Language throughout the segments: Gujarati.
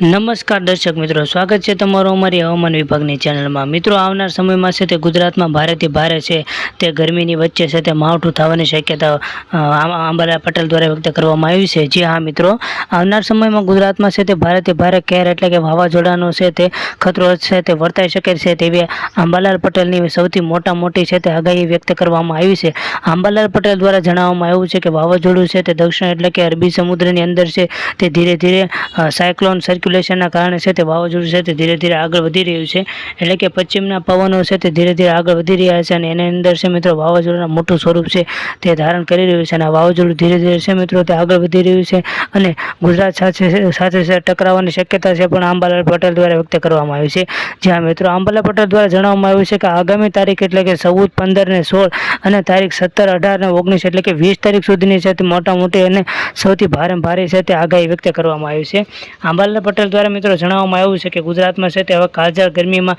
નમસ્કાર દર્શક મિત્રો, સ્વાગત છે તમારું અમારી હવામાન વિભાગની ચેનલમાં। મિત્રો, આવનાર સમયમાં છે તે ગુજરાતમાં ભારેથી ભારે છે તે ગરમીની વચ્ચે છે તે માવઠું થવાની શક્યતા અંબાલાલ પટેલ દ્વારા વ્યક્ત કરવામાં આવી છે। જી હા મિત્રો, આવનાર સમયમાં ગુજરાતમાં છે તે ભારેથી ભારે કહેર એટલે કે વાવાઝોડાનો છે તે ખતરો છે તે વર્તાઈ શકે છે તેવી અંબાલાલ પટેલની સૌથી મોટી છે તે આગાહી વ્યક્ત કરવામાં આવી છે। અંબાલાલ પટેલ દ્વારા જણાવવામાં આવ્યું છે કે વાવાઝોડું છે તે દક્ષિણ એટલે કે અરબી સમુદ્રની અંદર છે તે ધીરે ધીરે સાયક્લોન સર્ક્યુલેશનના કારણે છે તે વાવાઝોડું છે તે ધીરે ધીરે આગળ વધી રહ્યું છે, એટલે કે પશ્ચિમના પવનો છે તે ધીરે ધીરે આગળ વધી રહ્યા છે અને એની અંદર છે મિત્રો વાવાઝોડાનું મોટું સ્વરૂપ છે તે ધારણ કરી રહ્યું છે અને આ વાવાઝોડું ધીરે ધીરે છે મિત્રો તે આગળ વધી રહ્યું છે અને ગુજરાત સાથે ટકરાવવાની શક્યતા છે પણ અંબાલાલ પટેલ દ્વારા વ્યક્ત કરવામાં આવી છે। જ્યાં મિત્રો અંબાલાલ પટેલ દ્વારા જણાવવામાં આવ્યું છે કે આગામી તારીખ એટલે કે 14, 15 ને 16 અને તારીખ 17, 18 ને 19 એટલે કે 20 તારીખ સુધીની છે તે મોટી અને સૌથી ભારે છે તે આગાહી વ્યક્ત કરવામાં આવી છે। અંબાલાલ પટેલ દ્વારા મિત્રો જણાવવામાં આવ્યું છે કે ગુજરાતમાં છે તે હવે કાળઝાળ ગરમીમાં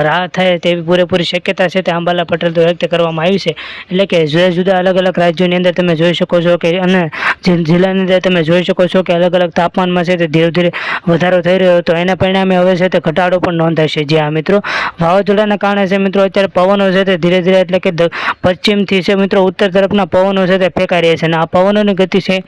રાહત થાય તેવી પૂરેપૂરી શક્યતા છે તે અંબાલાલ પટેલ દ્વારા વ્યક્ત કરવામાં આવી છે। એટલે કે જુદા અલગ રાજ્યોની અંદર તમે જોઈ શકો છો કે અને જિલ્લાની અંદર તમે જોઈ શકો છો કે અલગ તાપમાનમાં છે તે ધીરે ધીરે વધારો થઈ રહ્યો હતો, એના પરિણામે હવે છે તે ઘટાડો પણ નોંધાય છે। જ્યાં મિત્રો વાવાઝોડાના કારણે છે મિત્રો અત્યારે પવનો છે તે ધીરે ધીરે એટલે કે પશ્ચિમથી છે મિત્રો ઉત્તર તરફના પવનો છે તે ફેંકાઈ રહ્યા છે અને આ પવનોની ગતિ છે।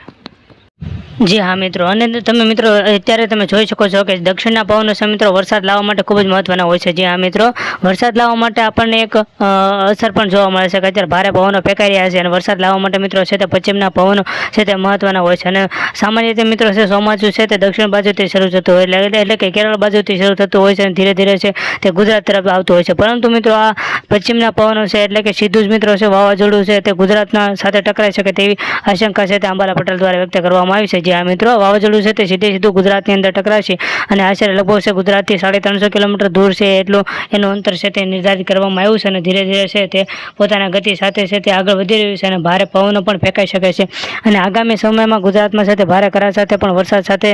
જી હા મિત્રો, અને તમે મિત્રો અત્યારે તમે જોઈ શકો છો કે દક્ષિણના પવનો છે મિત્રો વરસાદ લાવવા માટે ખૂબ જ મહત્વના હોય છે। જી હા મિત્રો, વરસાદ લાવવા માટે આપણને એક અસર પણ જોવા મળે છે કે અત્યારે ભારે પવનો ફેંકાઈ રહ્યા છે અને વરસાદ લાવવા માટે મિત્રો છે તે પશ્ચિમના પવનો છે તે મહત્વના હોય છે અને સામાન્ય રીતે મિત્રો છે ચોમાસું છે તે દક્ષિણ બાજુથી શરૂ થતું હોય એટલે કે કેરળ બાજુથી શરૂ થતું હોય છે અને ધીરે ધીરે છે તે ગુજરાત તરફ આવતું હોય છે, પરંતુ મિત્રો આ પશ્ચિમના પવનો છે એટલે કે સીધું જ મિત્રો છે વાવાઝોડું છે તે ગુજરાતના સાથે ટકરાઈ શકે તેવી આશંકા છે તે અંબાલાલ પટેલ દ્વારા વ્યક્ત કરવામાં આવી છે। આ મિત્રો વાવાઝોડું છે તે સીધું ગુજરાતની અંદર ટકરાશે અને આશરે લગભગ છે ગુજરાતથી 350 કિલોમીટર દૂર છે એટલું એનું અંતર છે તે નિર્ધારિત કરવામાં આવ્યું છે અને ધીરે ધીરે છે તે પોતાના ગતિ સાથે છે તે આગળ વધી રહ્યું છે અને ભારે પવનો પણ ફેંકાઈ શકે છે અને આગામી સમયમાં ગુજરાતમાં છે તે ભારે કરા સાથે પણ વરસાદ સાથે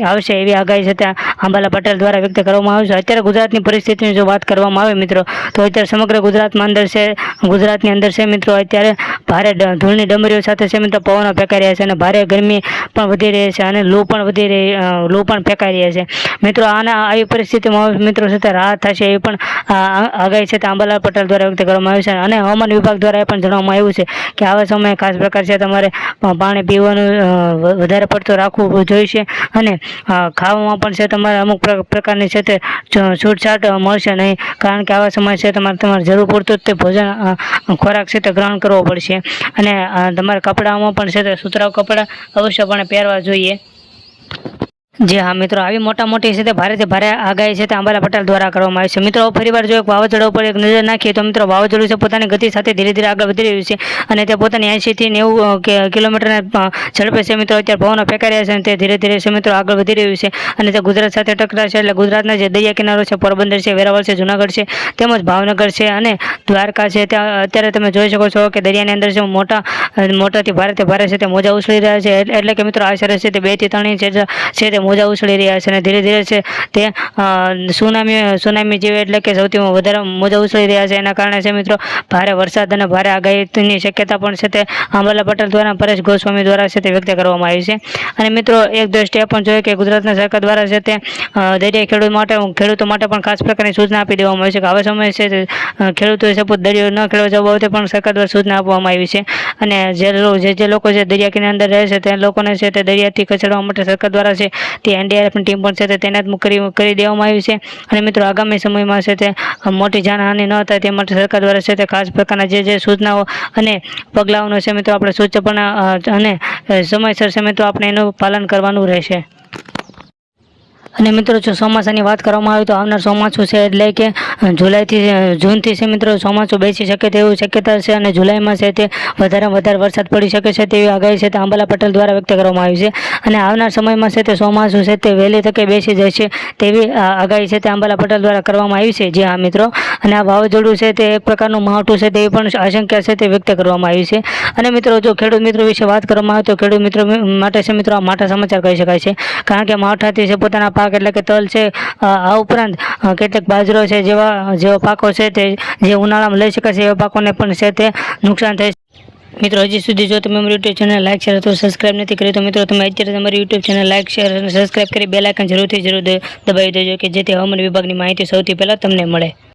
આવશે એવી આગાહી છે તે અંબાલાલ પટેલ દ્વારા વ્યક્ત કરવામાં આવી છે। અત્યારે ગુજરાતની પરિસ્થિતિની જો વાત કરવામાં આવે મિત્રો તો અત્યારે સમગ્ર ગુજરાતની અંદર છે મિત્રો અત્યારે ભારે ધૂળની ડમરીઓ સાથે છે મિત્રો પવનો ફેંકાઈ રહ્યા છે અને ભારે ગરમી પણ વધી રહી છે અને લૂ પણ ફેંકાઈ રહ્યા છે। મિત્રો આવી પરિસ્થિતિમાં મિત્રો સાથે રાહત થશે એવી પણ આગાહી છે તે અંબાલાલ પટેલ દ્વારા વ્યક્ત કરવામાં આવી છે અને હવામાન વિભાગ દ્વારા એ પણ જણાવવામાં આવ્યું છે કે આવા સમયે ખાસ પ્રકાર છે તમારે પાણી પીવાનું વધારે પડતું રાખવું જોઈશે અને ખાવામાં પણ છે તમારે અમુક પ્રકારની છે તે છૂટછાટ મળશે નહીં, કારણ કે આવા સમય છે તમારે જરૂર પૂરતું જ તે ભોજન ખોરાક છે તે ગ્રહણ કરવો પડશે અને તમારે કપડામાં પણ છે તે સુતરાઉ કપડાં અવશ્યપણે પહેરવા જોઈએ। જી હા મિત્રો, આવી મોટી છે તે ભારેથી ભારે આગાહી છે તે અંબાલાલ પટેલ દ્વારા કરવામાં આવી છે। મિત્રો ફરીવાર જો એક વાવાઝોડા ઉપર એક નજર નાખીએ તો મિત્રો વાવાઝોડું છે પોતાની ગતિ સાથે ધીરે ધીરે આગળ વધી રહ્યું છે અને તે પોતાની 80 થી 90 કિલોમીટરના ઝડપે છે મિત્રો અત્યારે પવનો ફેંકાઈ રહ્યા છે અને તે ધીરે ધીરે છે મિત્રો આગળ વધી રહ્યું છે અને તે ગુજરાત સાથે ટકરાશે એટલે ગુજરાતના જે દરિયા કિનારો છે પોરબંદર છે, વેરાવળ છે, જુનાગઢ છે તેમજ ભાવનગર છે અને દ્વારકા છે ત્યાં અત્યારે તમે જોઈ શકો છો કે દરિયાની અંદર છે મોટાથી ભારે છે તે મોજા ઉછળી રહ્યા છે, એટલે કે મિત્રો આશરે છે તે 2 થી 3 ઇંચ છે તે મોજા ઉછળી રહ્યા છે અને ધીરે ધીરે છે તે સુનામી જેવી એટલે કે સૌથી વધારે મોજા ઉછળી રહ્યા છે, એના કારણે છે મિત્રો ભારે વરસાદ અને ભારે આગાહીની શક્યતા પણ છે તે અંબાલાલ પટેલ દ્વારા પરેશ ગોસ્વામી દ્વારા છે તે વ્યક્ત કરવામાં આવી છે। અને મિત્રો એક દ્રષ્ટિએ પણ જોઈએ કે ગુજરાતના સરકાર દ્વારા છે તે દરિયાઈ ખેડૂતો માટે પણ ખાસ પ્રકારની સૂચના આપી દેવામાં આવી છે કે આવા સમયે છે તે ખેડૂતોએ સપોઝ દરિયો ન ખેડવા જવા બાબતે પણ સરકાર દ્વારા સૂચના આપવામાં આવી છે અને જે લોકો છે દરિયા કિનારા અંદર રહે છે તે લોકોને છે તે દરિયાથી ખસેડવા માટે સરકાર દ્વારા છે તે એનડીઆરએફની ટીમ પણ છે તે તૈનાત કરી દેવામાં આવી છે અને મિત્રો આગામી સમયમાં છે તે મોટી જાનહાનિ ન થાય તે માટે સરકાર દ્વારા છે તે ખાસ પ્રકારના જે સૂચનાઓ અને પગલાઓનો છે મિત્રો આપણે સૂચપણ અને સમયસર છે મિત્રો આપણે એનું પાલન કરવાનું રહેશે। અને મિત્રો જો ચોમાસાની વાત કરવામાં આવે તો આવનાર ચોમાસું છે એટલે કે જુલાઈથી જૂનથી છે મિત્રો ચોમાસું બેસી શકે તેવી શક્યતા છે અને જુલાઈમાં છે તે વધારે વરસાદ પડી શકે છે તેવી આગાહી છે તે અંબાલાલ પટેલ દ્વારા વ્યક્ત કરવામાં આવી છે અને આવનાર સમયમાં છે તે ચોમાસું છે તે વહેલી તકે બેસી જશે તેવી આગાહી છે તે અંબાલાલ પટેલ દ્વારા કરવામાં આવી છે। જી હા મિત્રો, અને આ વાવાઝોડું છે તે એક પ્રકારનું માવઠું છે તેવી પણ આશંકા છે તે વ્યક્ત કરવામાં આવી છે અને મિત્રો જો ખેડૂત મિત્રો વિશે વાત કરવામાં આવે તો ખેડૂત મિત્રો માટે છે મિત્રો આ માઠા સમાચાર કહી શકાય છે, કારણ કે માવઠાથી છે પોતાના પાક એટલે કે તલ છે આ ઉપરાંત કેટલાક બાજરો છે જેવા પાકો છે તે જે ઉનાળામાં લઈ શકાય છે એવા પાકોને પણ છે તે નુકસાન થાય મિત્રો હજી સુધી જો તમે અમારી યુટ્યુબ ચેનલ લાઈક શેર અથવા સબસ્ક્રાઇબ નથી કરી તો મિત્રો તમે અત્યારે તમારી યુટ્યુબ ચેનલ લાઈક શેર અને સબસ્ક્રાઇબ કરી બેલ આઇકન જરૂર દબાવી દેજો કે જેથી હવામાન વિભાગની માહિતી સૌથી પહેલા તમને મળે.